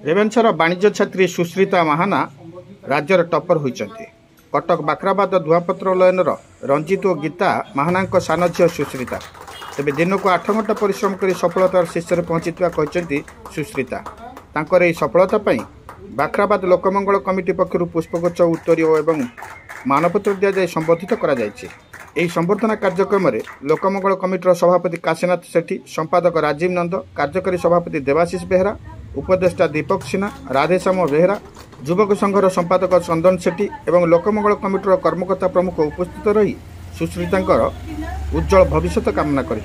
रेवेन्सार वाणिज्य छात्री सुश्रिता महाना राज्यर टपर होइचंती। कटक बाखराबाद धुआपत्र लयनर रंजित और गीता महाना सान झी सुश्रिता तेज दिन को 8 घंटा परिश्रम कर सफलतार शीर्ष में पहुंची सुश्रिता। तांकर यह सफलता बाखराबाद लोकमंगल कमिटी पक्षर पुष्पगुच्छ उत्तरीय और मानपत्र दि जाए संबोधित कर संबर्धना कार्यक्रम में लोकमंगल कमिटर सभापति काशीनाथ सेठी, संपादक राजीव नंद, कार्यकारी सभापति देवाशीष बेहरा, उपदेष्टा दीपक सिन्हा, राधेश्याम बेहरा, युवक संघर संपादक चंदन सेठी और लोकमंगल कमिटर कर्मकर्ता प्रमुख उपस्थित रही सुश्रिता उज्जवल भविष्य कामना कर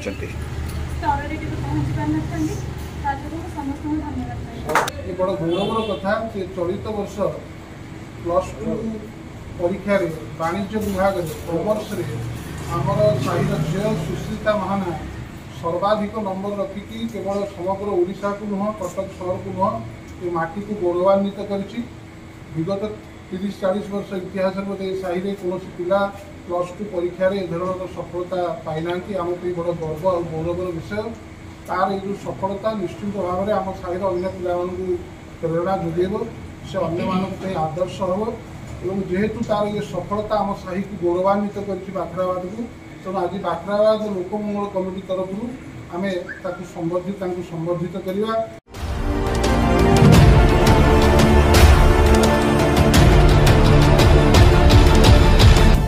बड़ गौरवर कथा चलित वर्ष +2 परीक्षा वाणिज्य विभाग कॉमर्स आमर साहिर झील सुश्रिता महाना सर्वाधिक नंबर रखिकी केवल समग्र ओडिशा को नुह कटक सहर को नुह ये माटी को गौरवान्वित करिछि। विगत 30-40 वर्ष इतिहास साहिरे कौन पिला +2 परीक्षा धरण सफलता पाईना आमको बड़ गर्व और गौरवर विषय। तार ये सफलता निश्चित भाव में आम साहिर अन्य पिला प्रेरणा जोगेब, से अन्य आदर्श हम और जेहेतु तार ये सफलता आम साही को गौरवान्वित कर बाखराबाद को तेणु आज बाखराबाद लोकमंगल कमिटी तरफ आम संबर्धित करवा।